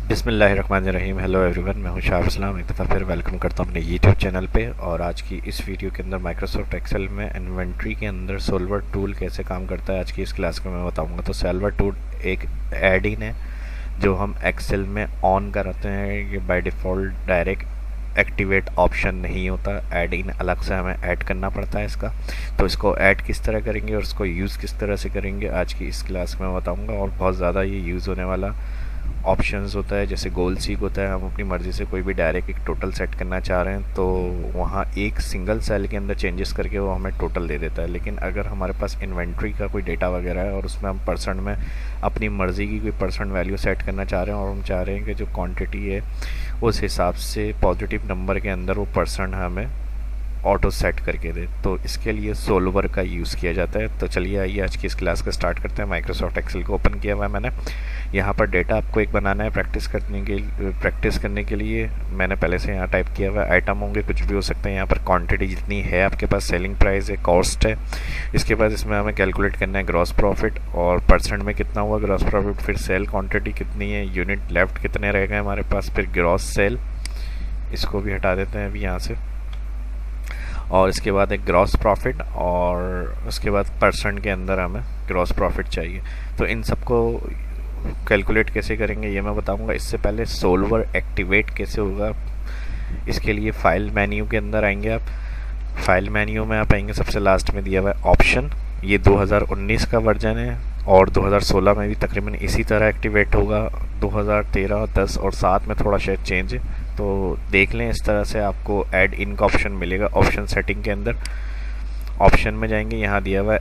बिस्मिल्लाहिर्रहमानिर्रहीम। Hello everyone, मैं हूं शाह इस्लाम। एक दफ़ा फिर वेलकम करता हूं अपने यूट्यूब चैनल पे। और आज की इस वीडियो के अंदर माइक्रोसॉफ्ट एक्सेल में इन्वेंट्री के अंदर सोल्वर टूल कैसे काम करता है आज की इस क्लास में मैं बताऊंगा। तो सोल्वर टूल एक ऐड इन है जो हम एक्सेल में ऑन कराते हैं। ये by default direct activate option नहीं होता, ऐड इन अलग से हमें ऐड करना पड़ता है इसका। तो इसको ऐड किस तरह करेंगे और इसको यूज़ किस तरह से करेंगे आज की इस क्लास में बताऊंगा। और बहुत ज़्यादा ये यूज़ होने वाला ऑप्शंस होता है, जैसे गोल सीक होता है। हम अपनी मर्ज़ी से कोई भी डायरेक्ट एक टोटल सेट करना चाह रहे हैं तो वहाँ एक सिंगल सेल के अंदर चेंजेस करके वो हमें टोटल दे देता है। लेकिन अगर हमारे पास इन्वेंट्री का कोई डेटा वगैरह है और उसमें हम परसेंट में अपनी मर्ज़ी की कोई परसेंट वैल्यू सेट करना चाह रहे हैं और हम चाह रहे हैं कि जो क्वांटिटी है उस हिसाब से पॉजिटिव नंबर के अंदर वो परसेंट हमें ऑटो सेट करके दे, तो इसके लिए सोल्वर का यूज़ किया जाता है। तो चलिए आइए आज की इस क्लास को स्टार्ट करते हैं। माइक्रोसॉफ्ट एक्सेल को ओपन किया हुआ है मैंने। यहाँ पर डेटा आपको एक बनाना है प्रैक्टिस करने के लिए मैंने पहले से यहाँ टाइप किया हुआ है। आइटम होंगे, कुछ भी हो सकते हैं। यहाँ पर क्वांटिटी जितनी है आपके पास, सेलिंग प्राइस है, कॉस्ट है। इसके बाद इसमें हमें कैलकुलेट करना है ग्रॉस प्रॉफिट और परसेंट में कितना हुआ ग्रॉस प्रॉफिट, फिर सेल क्वान्टिटी कितनी है, यूनिट लेफ्ट कितने रह गए हमारे पास, फिर ग्रॉस सेल, इसको भी हटा देते हैं अभी यहाँ से। और इसके बाद एक ग्रॉस प्रॉफिट और उसके बाद परसेंट के अंदर हमें ग्रॉस प्रॉफिट चाहिए। तो इन सबको कैलकुलेट कैसे करेंगे ये मैं बताऊंगा। इससे पहले सोल्वर एक्टिवेट कैसे होगा, इसके लिए फाइल मेन्यू के अंदर आएंगे आप। फाइल मेन्यू में आप आएंगे, सबसे लास्ट में दिया हुआ है ऑप्शन। ये 2019 का वर्जन है और 2016 में भी तकरीबन इसी तरह एक्टिवेट होगा। 2013, 10 और 7 में थोड़ा शायद चेंज है, तो देख लें। इस तरह से आपको ऐड इन का ऑप्शन मिलेगा ऑप्शन सेटिंग के अंदर। ऑप्शन में जाएंगे, यहाँ दिया हुआ है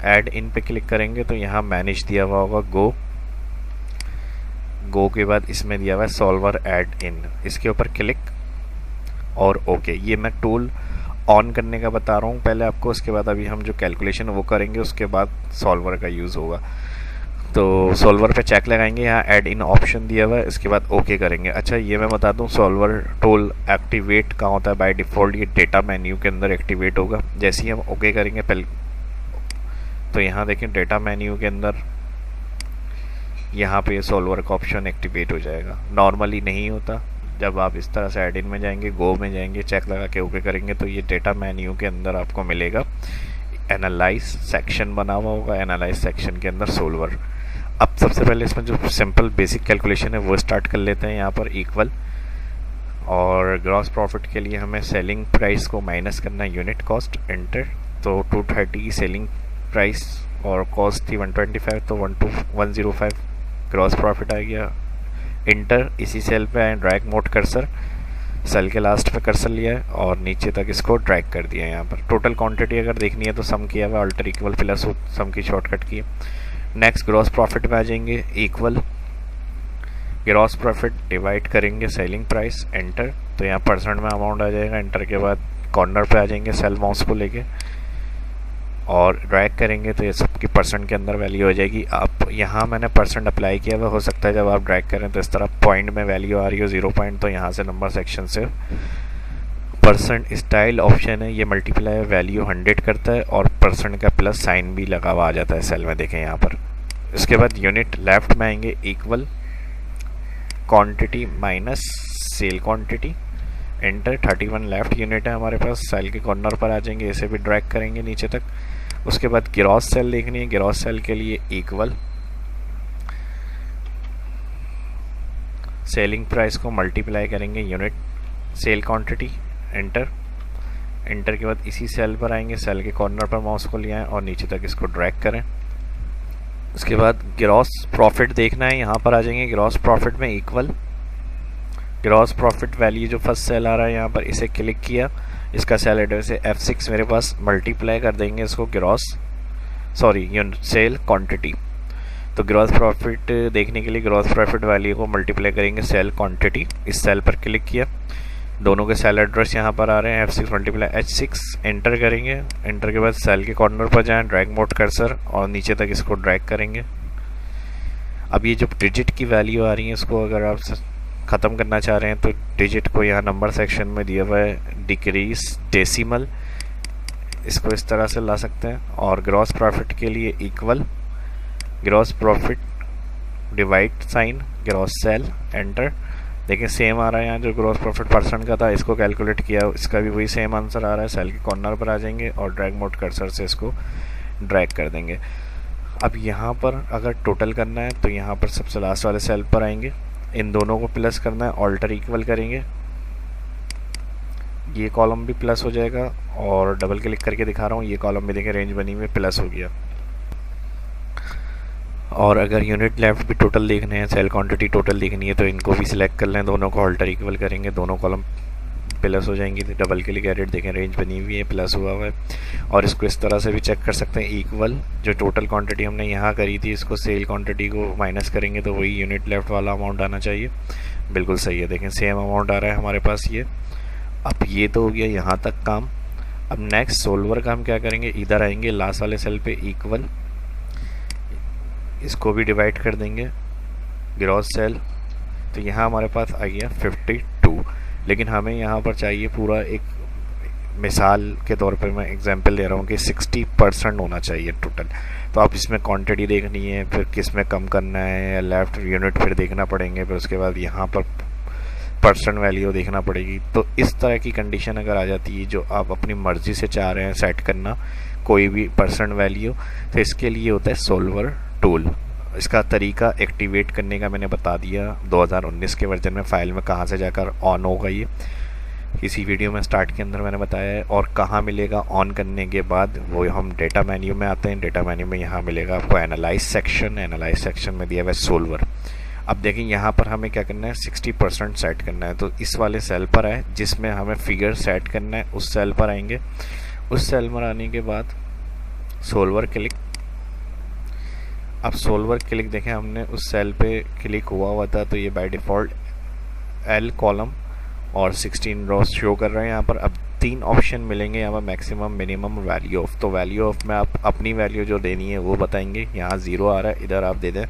ऐड इन पे क्लिक करेंगे तो यहाँ मैनेज दिया हुआ होगा गो के बाद इसमें दिया हुआ है सोल्वर ऐड इन, इसके ऊपर क्लिक और ओके। ये मैं टूल ऑन करने का बता रहा हूँ पहले आपको, उसके बाद अभी हम जो कैलकुलेशन वो करेंगे उसके बाद सॉल्वर का यूज़ होगा। तो सॉल्वर पे चेक लगाएंगे, यहाँ ऐड इन ऑप्शन दिया हुआ है, इसके बाद ओके करेंगे। अच्छा ये मैं बता दूँ, सॉल्वर टूल एक्टिवेट कहाँ होता है बाय डिफ़ॉल्ट, ये डेटा मेन्यू के अंदर एक्टिवेट होगा। जैसे ही हम ओके करेंगे पहले तो यहाँ देखें डेटा मेन्यू के अंदर यहाँ पे सॉल्वर का ऑप्शन एक्टिवेट हो जाएगा। नॉर्मली नहीं होता, जब आप इस तरह से ऐड इन में जाएंगे, गो में जाएंगे, चेक लगा के ओके करेंगे तो ये डेटा मेन्यू के अंदर आपको मिलेगा। एनालाइज सेक्शन बना हुआ होगा, एनालाइज सेक्शन के अंदर सोल्वर। अब सबसे पहले इसमें जो सिंपल बेसिक कैलकुलेशन है वो स्टार्ट कर लेते हैं। यहाँ पर इक्वल और ग्रॉस प्रॉफिट के लिए हमें सेलिंग प्राइस को माइनस करना है यूनिट कॉस्ट, एंटर। तो 230 की सेलिंग प्राइस और कॉस्ट थी 125, तो 105 ग्रॉस प्रॉफिट आ गया। इंटर, इसी सेल पे आए, ड्रैग मोड कर्सर, सेल के लास्ट पे कर्सर लिया है और नीचे तक इसको ड्रैग कर दिया है। यहाँ पर टोटल क्वांटिटी अगर देखनी है तो सम किया हुआ, अल्टर इक्वल प्लस सम की शॉर्टकट की है। नेक्स्ट ग्रॉस प्रॉफिट में आ जाएंगे, इक्वल ग्रॉस प्रॉफिट डिवाइड करेंगे सेलिंग प्राइस, एंटर। तो यहाँ परसेंट में अमाउंट आ जाएगा। एंटर के बाद कॉर्नर पे आ जाएंगे, सेल माउस को लेके और ड्रैग करेंगे तो ये सबकी परसेंट के अंदर वैल्यू हो जाएगी। अब यहाँ मैंने परसेंट अप्लाई किया हुआ, हो सकता है जब आप ड्रैग करें तो इस तरह पॉइंट में वैल्यू आ रही हो 0 पॉइंट, तो यहाँ से नंबर सेक्शन से परसेंट स्टाइल ऑप्शन है, ये मल्टीप्लाई वैल्यू 100 करता है और परसेंट का प्लस साइन भी लगा हुआ आ जाता है सेल में, देखें यहाँ पर। इसके बाद यूनिट लेफ्ट में आएंगे, equal quantity minus cell quantity, enter. 31 left unit है हमारे पास, सेल के कॉर्नर पर आ जाएंगे, इसे भी ड्रैग करेंगे नीचे तक। उसके बाद ग्रॉस सेल देखनी है, ग्रॉस सेल के लिए इक्वल सेलिंग प्राइस को मल्टीप्लाई करेंगे unit sale quantity, enter. Enter के बाद इसी सेल पर आएंगे, सेल के कॉर्नर पर माउस को लिया है और नीचे तक इसको ड्रैग करें। उसके बाद ग्रॉस प्रॉफिट देखना है, यहाँ पर आ जाएंगे। ग्रॉस प्रॉफिट में इक्वल ग्रॉस प्रॉफिट वैल्यू जो फर्स्ट सेल आ रहा है यहाँ पर, इसे क्लिक किया, इसका सेल एड्रेस है F6 मेरे पास, मल्टीप्लाई कर देंगे इसको सेल क्वांटिटी। तो ग्रॉस प्रॉफिट देखने के लिए ग्रॉस प्रॉफिट वैल्यू को मल्टीप्लाई करेंगे सेल क्वांटिटी, इस सेल पर क्लिक किया, दोनों के सेल एड्रेस यहाँ पर आ रहे हैं, F6 मल्टीप्लाई H6, एंटर करेंगे। एंटर के बाद सेल के कॉर्नर पर जाएं, ड्रैग मोड कर्सर और नीचे तक इसको ड्रैग करेंगे। अब ये जो डिजिट की वैल्यू आ रही है इसको अगर आप ख़त्म करना चाह रहे हैं तो डिजिट को यहाँ नंबर सेक्शन में दिया हुआ है डिक्रीज डेसिमल, इसको इस तरह से ला सकते हैं। और ग्रॉस प्रॉफिट के लिए equal gross profit divide sign, gross sale, enter. देखिए सेम आ रहा है यहाँ जो ग्रॉस प्रॉफिट परसेंट का था इसको कैलकुलेट किया, इसका भी वही सेम आंसर आ रहा है। सेल के कॉर्नर पर आ जाएंगे और ड्रैग मोड कर्सर से इसको ड्रैग कर देंगे। अब यहाँ पर अगर टोटल करना है तो यहाँ पर सबसे लास्ट वाले सेल पर आएंगे, इन दोनों को प्लस करना है, ऑल्टर इक्वल करेंगे, ये कॉलम भी प्लस हो जाएगा और डबल क्लिक करके दिखा रहा हूँ, ये कॉलम भी देखें रेंज बनी हुई प्लस हो गया। और अगर यूनिट लेफ्ट भी टोटल देखने हैं, सेल क्वांटिटी टोटल देखनी है तो इनको भी सिलेक्ट कर लें, दोनों को ऑल्टर इक्वल करेंगे, दोनों कॉलम प्लस हो जाएंगी। तो डबल क्लिक एडिट देखें रेंज बनी हुई है, प्लस हुआ है। और इसको इस तरह से भी चेक कर सकते हैं, इक्वल जो टोटल क्वांटिटी हमने यहाँ करी थी इसको सेल क्वांटिटी को माइनस करेंगे तो वही यूनिट लेफ्ट वाला अमाउंट आना चाहिए। बिल्कुल सही है, देखें सेम अमाउंट आ रहा है हमारे पास ये। अब ये तो हो गया यहाँ तक काम। अब नेक्स्ट सोल्वर का हम क्या करेंगे, इधर आएंगे लास्ट वाले सेल पे इक्वल, इसको भी डिवाइड कर देंगे, ग्रॉस सेल, तो यहाँ हमारे पास आ गया 52। लेकिन हमें यहाँ पर चाहिए पूरा, एक मिसाल के तौर पर मैं एग्जांपल दे रहा हूँ कि 60% होना चाहिए टोटल। तो आप इसमें क्वांटिटी देखनी है, फिर किस में कम करना है, या लेफ्ट यूनिट फिर देखना पड़ेंगे, फिर उसके बाद यहाँ पर परसेंट वैल्यू देखना पड़ेगी। तो इस तरह की कंडीशन अगर आ जाती है जो आप अपनी मर्ज़ी से चाह रहे हैं सेट करना कोई भी परसेंट वैल्यू, तो इसके लिए होता है सोल्वर टूल। इसका तरीका एक्टिवेट करने का मैंने बता दिया 2019 के वर्जन में, फाइल में कहाँ से जाकर ऑन होगा ये इसी वीडियो में स्टार्ट के अंदर मैंने बताया है। और कहाँ मिलेगा ऑन करने के बाद, वो हम डेटा मेन्यू में आते हैं, डेटा मेन्यू में यहाँ मिलेगा आपको एनालाइज सेक्शन, एनालाइज सेक्शन में दिया हुआ है सोल्वर। अब देखें यहाँ पर हमें क्या करना है, 60% सेट करना है, तो इस वाले सेल पर आए जिसमें हमें फिगर सेट करना है, उस सेल पर आएंगे। उस सेल पर आने के बाद सोल्वर क्लिक। अब सोल्वर क्लिक देखें हमने उस सेल पे क्लिक हुआ था तो ये बाय डिफ़ॉल्ट एल कॉलम और 16 रॉस शो कर रहे हैं यहाँ पर। अब 3 ऑप्शन मिलेंगे यहाँ पर, मैक्सिमम, मिनिमम, वैल्यू ऑफ। तो वैल्यू ऑफ में आप अपनी वैल्यू जो देनी है वो बताएंगे, यहाँ 0 आ रहा है, इधर आप दे दें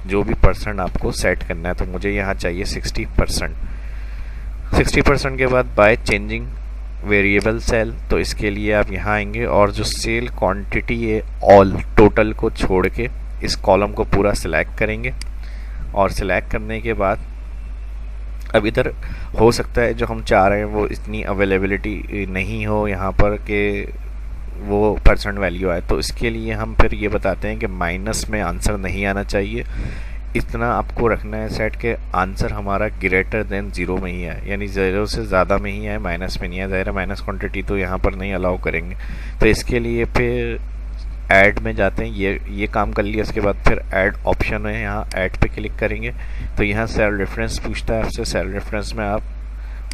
जो भी परसेंट आपको सेट करना है। तो मुझे यहाँ चाहिए 60%। 60% के बाद बाय चेंजिंग वेरिएबल सेल, तो इसके लिए आप यहाँ आएंगे और जो सेल क्वांटिटी है ऑल टोटल को छोड़ के इस कॉलम को पूरा सिलेक्ट करेंगे। और सिलेक्ट करने के बाद अब इधर हो सकता है जो हम चाह रहे हैं वो इतनी अवेलेबिलिटी नहीं हो यहाँ पर कि वो परसेंट वैल्यू आए, तो इसके लिए हम फिर ये बताते हैं कि माइनस में आंसर नहीं आना चाहिए, इतना आपको रखना है सेट के आंसर हमारा ग्रेटर देन 0 में ही है, यानी 0 से ज़्यादा में ही है, माइनस में नहीं है। ज़ाहिर है माइनस क्वांटिटी तो यहाँ पर नहीं अलाउ करेंगे। तो इसके लिए फिर ऐड में जाते हैं, ये काम कर लिया। उसके बाद फिर ऐड ऑप्शन है, यहाँ ऐड पे क्लिक करेंगे तो यहाँ सेल रेफरेंस पूछता है आपसे। सेल रेफरेंस में आप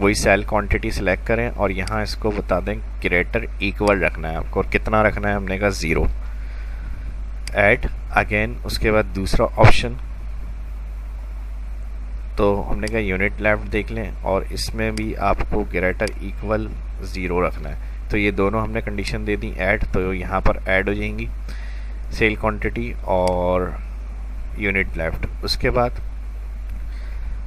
वही सेल क्वांटिटी सिलेक्ट करें और यहाँ इसको बता दें ग्रेटर इक्वल रखना है आपको, और कितना रखना है हमने कहा 0। ऐड अगेन, उसके बाद दूसरा ऑप्शन, तो हमने कहा यूनिट लेफ्ट देख लें और इसमें भी आपको ग्रेटर इक्वल 0 रखना है। तो ये दोनों हमने कंडीशन दे दी ऐड, तो यहाँ पर ऐड हो जाएंगी सेल क्वांटिटी और यूनिट लेफ्ट। उसके बाद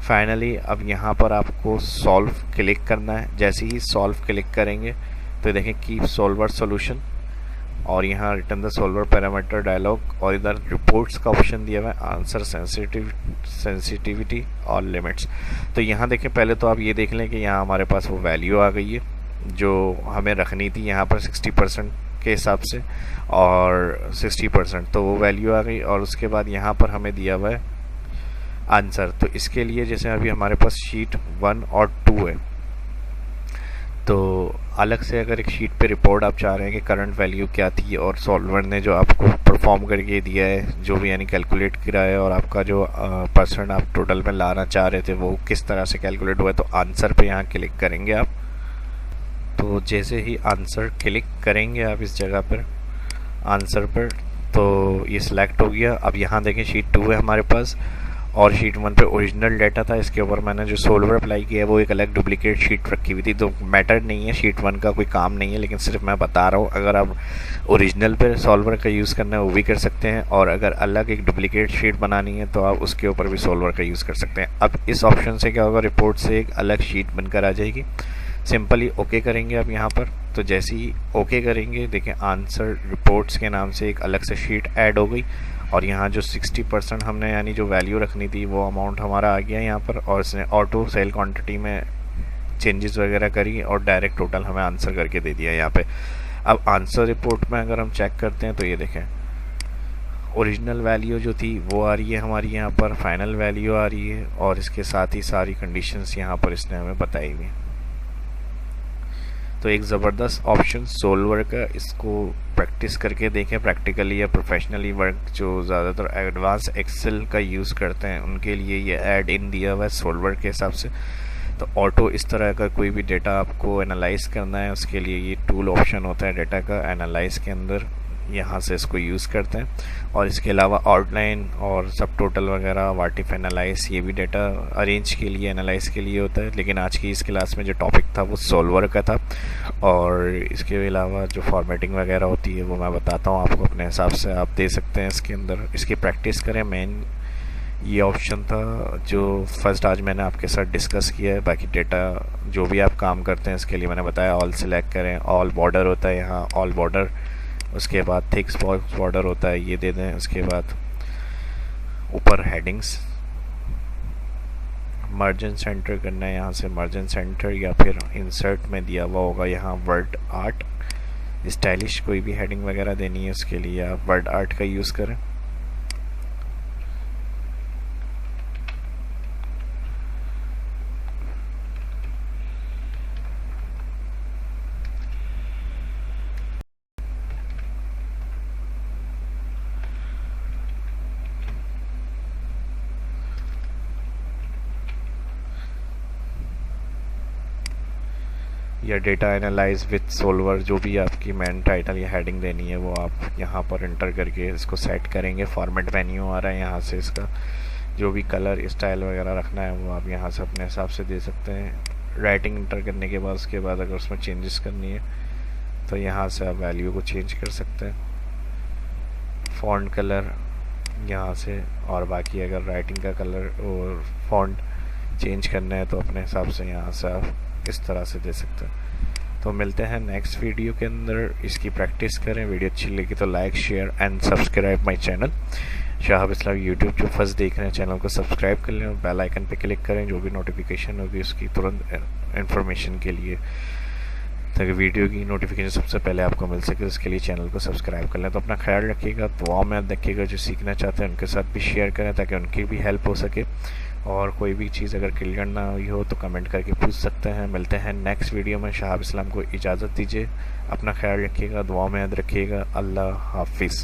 फाइनली अब यहाँ पर आपको सॉल्व क्लिक करना है। जैसे ही सॉल्व क्लिक करेंगे तो देखें कीप सोल्वर सॉल्यूशन और यहाँ return the solver parameter dialog, और इधर रिपोर्ट्स का ऑप्शन दिया हुआ है, आंसर सेंसिटिविटी और लिमिट्स। तो यहाँ देखें पहले तो आप ये देख लें कि यहाँ हमारे पास वो वैल्यू आ गई है जो हमें रखनी थी यहाँ पर 60% के हिसाब से, और 60% तो वो वैल्यू आ गई। और उसके बाद यहाँ पर हमें दिया हुआ है आंसर। तो इसके लिए जैसे अभी हमारे पास शीट 1 और 2 है, तो अलग से अगर एक शीट पे रिपोर्ट आप चाह रहे हैं कि करंट वैल्यू क्या थी और सॉल्वर ने जो आपको परफॉर्म करके दिया है जो भी यानी कैलकुलेट किया है, और आपका जो परसेंट आप टोटल में लाना चाह रहे थे वो किस तरह से कैलकुलेट हुआ है, तो आंसर पे यहाँ क्लिक करेंगे आप। तो जैसे ही आंसर क्लिक करेंगे आप इस जगह पर आंसर पर, तो ये सिलेक्ट हो गया। अब यहाँ देखें शीट 2 है हमारे पास और शीट 1 पे ओरिजिनल डाटा था, इसके ऊपर मैंने जो सोल्वर अप्लाई किया है वो एक अलग डुप्लीकेट शीट रखी हुई थी। तो मैटर नहीं है, शीट 1 का कोई काम नहीं है, लेकिन सिर्फ मैं बता रहा हूँ अगर आप ओरिजिनल पे सोल्वर का यूज़ करना है वो भी कर सकते हैं, और अगर अलग एक डुप्लीकेट शीट बनानी है तो आप उसके ऊपर भी सोल्वर का यूज़ कर सकते हैं। अब इस ऑप्शन से क्या होगा, रिपोर्ट से एक अलग शीट बनकर आ जाएगी। सिंपली ओके करेंगे आप यहाँ पर, तो जैसे ही ओके करेंगे देखें आंसर रिपोर्ट्स के नाम से एक अलग से शीट ऐड हो गई और यहाँ जो 60% हमने यानी जो वैल्यू रखनी थी वो अमाउंट हमारा आ गया यहाँ पर, और इसने ऑटो सेल क्वांटिटी में चेंजेस वगैरह करी और डायरेक्ट टोटल हमें आंसर करके दे दिया यहाँ पे। अब आंसर रिपोर्ट में अगर हम चेक करते हैं तो ये देखें, ओरिजिनल वैल्यू जो थी वो आ रही है हमारी यहाँ पर, फाइनल वैल्यू आ रही है, और इसके साथ ही सारी कंडीशंस यहाँ पर इसने हमें बताई हुई। तो एक ज़बरदस्त ऑप्शन सोल्वर का, इसको प्रैक्टिस करके देखें प्रैक्टिकली या प्रोफेशनली वर्क जो ज़्यादातर एडवांस एक्सेल का यूज़ करते हैं उनके लिए ये ऐड इन दिया हुआ है सोल्वर के हिसाब से। तो ऑटो इस तरह का कोई भी डेटा आपको एनालाइज करना है उसके लिए ये टूल ऑप्शन होता है डेटा का एनालाइज के अंदर, यहाँ से इसको यूज़ करते हैं। और इसके अलावा आउटलाइन और सब टोटल वगैरह वाटिफ एनालाइज ये भी डेटा अरेंज के लिए एनालाइज के लिए होता है। लेकिन आज की इस क्लास में जो टॉपिक था वो सोल्वर का था, और इसके अलावा जो फॉर्मेटिंग वगैरह होती है वो मैं बताता हूँ आपको, अपने हिसाब से आप दे सकते हैं इसके अंदर, इसकी प्रैक्टिस करें। मेन ये ऑप्शन था जो फर्स्ट आज मैंने आपके साथ डिस्कस किया है। बाकी डेटा जो भी आप काम करते हैं इसके लिए मैंने बताया ऑल सिलेक्ट करें, ऑल बॉर्डर होता है यहाँ ऑल बॉर्डर, उसके बाद थिक बॉक्स बॉर्डर होता है ये दे दें, उसके बाद ऊपर हेडिंग्स मार्जिन सेंटर करना है, यहाँ से मार्जिन सेंटर, या फिर इंसर्ट में दिया हुआ होगा यहाँ वर्ड आर्ट, स्टाइलिश कोई भी हेडिंग वगैरह देनी है उसके लिए आप वर्ड आर्ट का यूज़ करें। या डेटा एनालाइज विथ सोल्वर, जो भी आपकी मेन टाइटल या हेडिंग देनी है वो आप यहाँ पर इंटर करके इसको सेट करेंगे। फॉर्मेट मेन्यू आ रहा है यहाँ से, इसका जो भी कलर स्टाइल वगैरह रखना है वो आप यहाँ से अपने हिसाब से दे सकते हैं। राइटिंग इंटर करने के बाद उसके बाद अगर उसमें चेंजेस करनी है तो यहाँ से आप वैल्यू को चेंज कर सकते हैं। फॉन्ट कलर यहाँ से, और बाकी अगर राइटिंग का कलर और फॉन्ट चेंज करना है तो अपने हिसाब से यहाँ से आप इस तरह से दे सकते हैं। तो मिलते हैं नेक्स्ट वीडियो के अंदर, इसकी प्रैक्टिस करें। वीडियो अच्छी लगी तो like share and subscribe my channel Shahab Islam YouTube. जो फर्स्ट देख रहे हैं चैनल को सब्सक्राइब कर लें और बेल आइकन पे क्लिक करें, जो भी नोटिफिकेशन होगी उसकी तुरंत इन्फॉर्मेशन के लिए, ताकि वीडियो की नोटिफिकेशन सबसे पहले आपको मिल सके। उसके लिए चैनल को सब्सक्राइब कर लें। तो अपना ख्याल रखिएगा, दुआ में याद रखिएगा, जो सीखना चाहते हैं उनके साथ भी शेयर करें ताकि उनकी भी हेल्प हो सके। और कोई भी चीज़ अगर क्लियर ना हुई हो तो कमेंट करके पूछ सकते हैं। मिलते हैं नेक्स्ट वीडियो में। शाहाब इस्लाम को इजाज़त दीजिए, अपना ख्याल रखिएगा, दुआ में याद रखिएगा। अल्लाह हाफिज़।